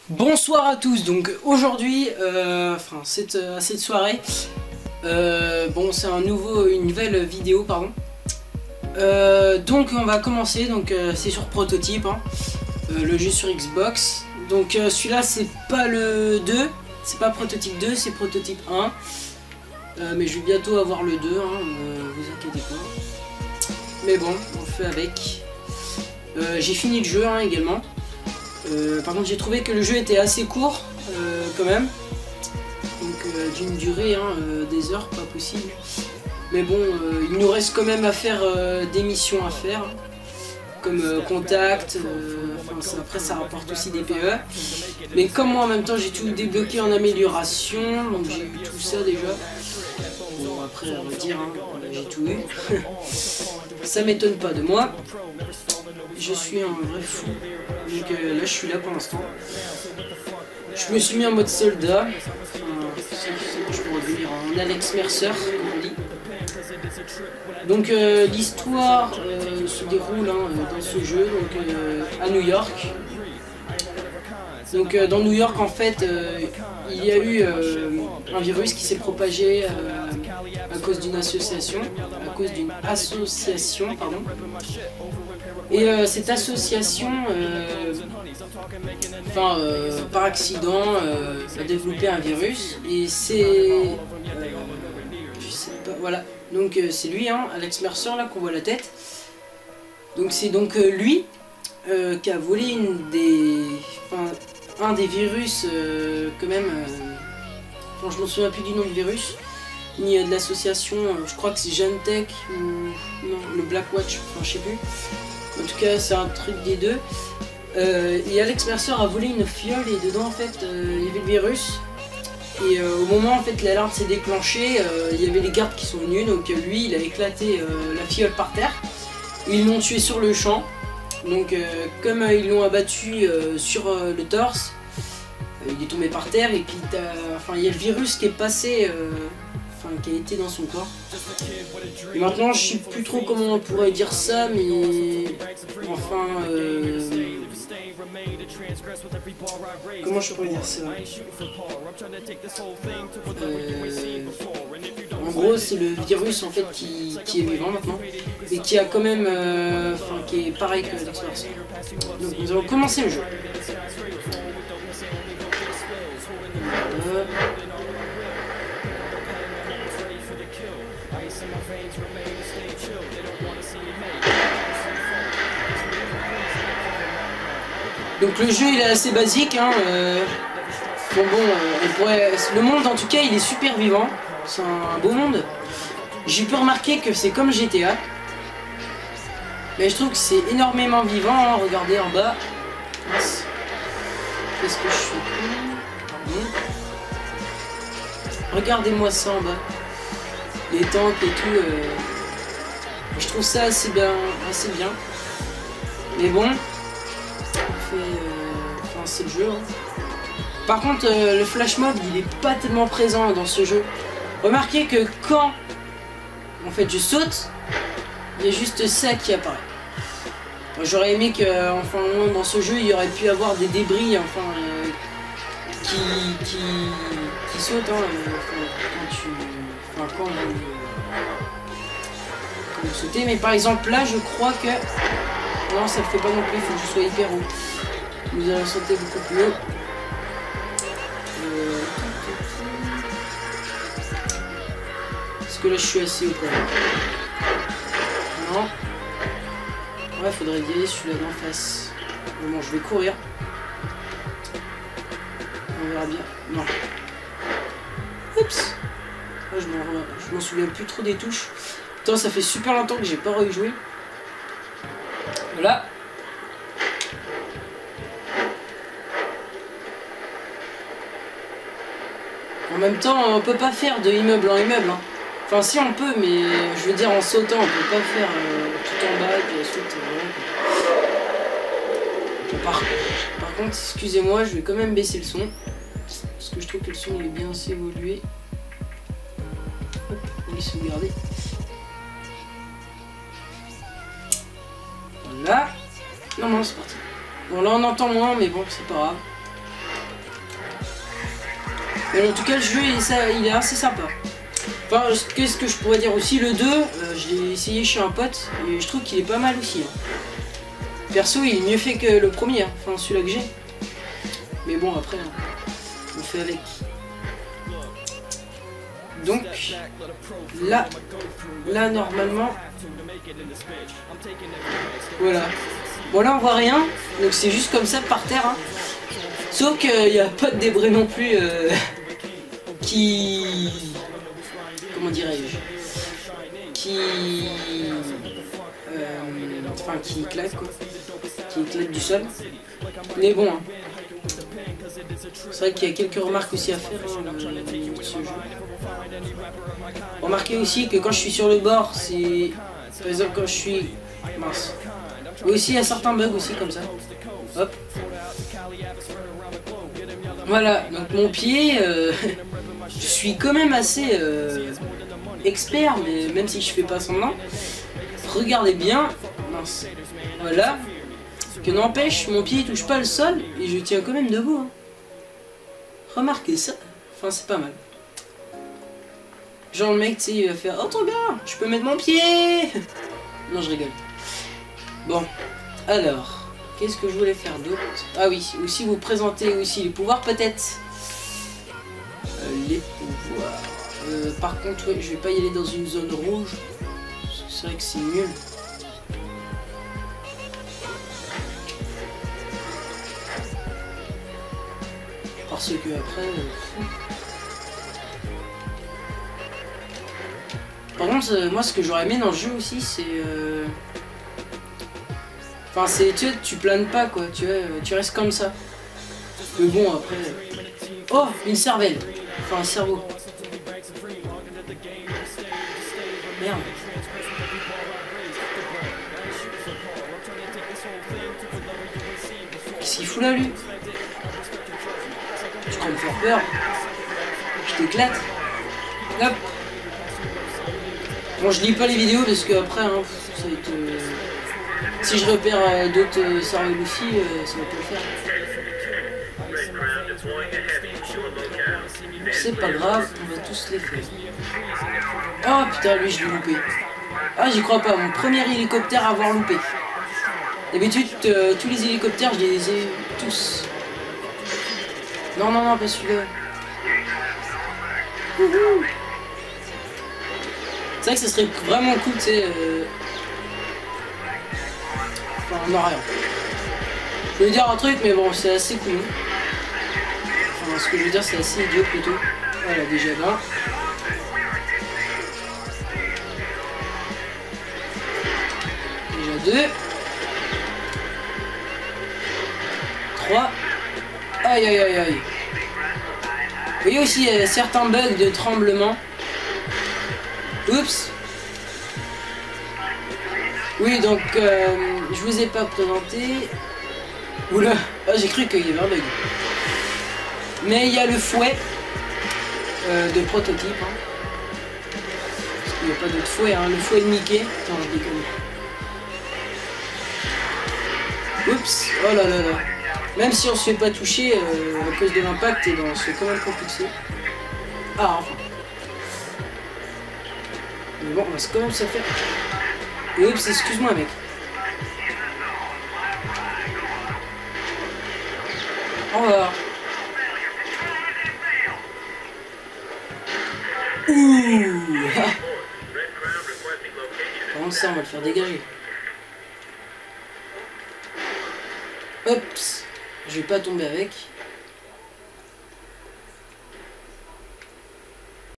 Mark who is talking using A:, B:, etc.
A: Bonsoir à tous, donc aujourd'hui, cette soirée, bon c'est une nouvelle vidéo, pardon. Donc on va commencer, donc c'est sur Prototype, hein, le jeu sur Xbox. Donc celui-là c'est pas le 2, c'est pas Prototype 2, c'est Prototype 1. Mais je vais bientôt avoir le 2, hein, vous inquiétez pas. Mais bon, on fait avec. J'ai fini le jeu hein, également. Par contre j'ai trouvé que le jeu était assez court quand même, donc d'une durée des heures pas possible, mais bon il nous reste quand même à faire des missions à faire comme contact, après ça rapporte aussi des PE, mais comme moi en même temps j'ai tout débloqué en amélioration, donc j'ai eu tout ça déjà. Bon après on va dire j'ai tout eu. Ça m'étonne pas de moi, je suis un vrai fou, donc là je suis là pour l'instant. Je me suis mis en mode soldat, je pourrais dire en Alex Mercer comme on dit. Donc l'histoire se déroule dans ce jeu donc, à New York. Donc dans New York en fait il y a eu un virus qui s'est propagé à cause d'une association, pardon. Et cette association, par accident, a développé un virus et c'est, je sais pas, voilà. Donc c'est lui, hein, Alex Mercer là qu'on voit la tête. Donc c'est donc lui qui a volé un des virus quand même. Je me souviens plus du nom du virus ni de l'association. Je crois que c'est Genentech ou non, le Black Watch. Je sais plus. En tout cas, c'est un truc des deux. Et Alex Mercer a volé une fiole et dedans en fait il y avait le virus. Et au moment en fait l'alarme s'est déclenchée, il y avait les gardes qui sont venus, donc lui il a éclaté la fiole par terre. Ils l'ont tué sur le champ. Donc comme ils l'ont abattu sur le torse, il est tombé par terre et puis il y a le virus qui est passé, qui a été dans son corps. Et maintenant je sais plus trop comment on pourrait dire ça, mais enfin comment je pourrais dire ça, en gros c'est le virus en fait qui est vivant maintenant et qui a quand même qui est pareil que Alex Mercer. Donc nous allons commencer le jeu. Donc le jeu il est assez basique, hein, le monde en tout cas il est super vivant, c'est un beau monde. J'ai pu remarquer que c'est comme GTA, mais je trouve que c'est énormément vivant, hein. Regardez en bas. Qu'est-ce que je fais? Pardon. Regardez-moi ça en bas, les tanks et tout, je trouve ça assez bien, mais bon. C'est le jeu, hein. Par contre le flash mob il est pas tellement présent dans ce jeu. Remarquez que quand en fait je saute, il y a juste ça qui apparaît. J'aurais aimé que dans ce jeu il y aurait pu avoir des débris qui sautent quand vous sautez, mais par exemple là je crois que non, ça le fait pas non plus, il faut que je sois hyper haut. Vous allez sauter beaucoup plus haut. Parce que là je suis assez haut quand même. Non. Ouais, faudrait virer celui-là d'en face. Bon, je vais courir. On verra bien. Non. Oups. Ah, je m'en souviens plus trop des touches. Attends, ça fait super longtemps que j'ai pas rejoué. Voilà. En même temps, on peut pas faire de immeuble en immeuble, hein. Enfin si on peut, mais je veux dire en sautant, on peut pas faire tout en bas et puis ensuite par contre, excusez-moi, je vais quand même baisser le son parce que je trouve que le son il est bien assez évolué. Hop, on va sauvegarder. Voilà. Non, c'est parti. Bon, là on entend moins, mais bon, c'est pas grave. Mais en tout cas, le jeu il est assez sympa. Enfin, qu'est-ce que je pourrais dire aussi, le 2, je l'ai essayé chez un pote et je trouve qu'il est pas mal aussi. Hein. Perso, il est mieux fait que le premier, hein. Enfin celui-là que j'ai. Mais bon, après, hein, on fait avec. Donc, là normalement, voilà. Bon là on voit rien, donc c'est juste comme ça par terre. Hein. Sauf qu'il n'y a pas de débris non plus qui... Comment dirais-je, enfin qui éclate quoi, qui éclate du sol. Mais bon, hein. C'est vrai qu'il y a quelques remarques aussi à faire hein, ce jeu. Remarquez aussi que quand je suis sur le bord, c'est par exemple quand je suis mince. Oui aussi il y a certains bugs aussi comme ça. Hop. Voilà, donc mon pied, je suis quand même assez expert, mais même si je fais pas semblant. Regardez bien, mince. Voilà. Que n'empêche, mon pied touche pas le sol et je tiens quand même debout. Hein. Remarquez ça. Enfin, c'est pas mal. Genre le mec, tu sais, il va faire « Oh, trop bien, je peux mettre mon pied !» Non, je rigole. Bon, alors, qu'est-ce que je voulais faire d'autre? Ah oui, aussi vous présenter aussi les pouvoirs peut-être. Les pouvoirs. Par contre, ouais, je vais pas y aller dans une zone rouge. C'est vrai que c'est nul. Parce que après... Par contre, moi ce que j'aurais aimé dans le jeu aussi, c'est... Enfin, c'est... Tu planes pas quoi, tu vois, tu restes comme ça. Mais bon, après... Oh, une cervelle. Enfin, un cerveau. Merde. Qu'est-ce qu'il fout là, lui? Tu crois me faire peur? Je t'éclate. Hop. Bon, je lis pas les vidéos parce que après, hein, ça va être... Si je repère d'autres cerveaux aussi, ça va pas le faire. C'est pas grave, on va tous les faire. Oh putain, lui je l'ai loupé. Ah, j'y crois pas, mon premier hélicoptère à avoir loupé. D'habitude, tous les hélicoptères, je les ai tous. Non, non, non, pas celui-là. C'est vrai que ce serait vraiment cool, tu sais. Enfin, non, rien. Je veux dire un truc, mais bon, c'est assez cool. Enfin, ce que je veux dire, c'est assez idiot plutôt. Voilà, déjà là. Déjà 2. 3. Aïe aïe aïe aïe. Vous voyez aussi il y a certains bugs de tremblement. Oups. Oui donc je vous ai pas présenté. Oula, oh, j'ai cru qu'il y avait un bug. Mais il y a le fouet de prototype. Hein. Parce qu'il n'y a pas d'autre fouet, hein. Le fouet de Mickey. Attends, je déconne. Oups, oh là là là. Même si on se fait pas toucher à cause de l'impact, et ben on se fait quand même propulser. Ah, enfin. Mais bon, on va quand même se faire. Oups, excuse-moi, mec. Au revoir. Ouh. Par contre, ça, on va le faire dégager. Oups. Je vais pas tomber avec.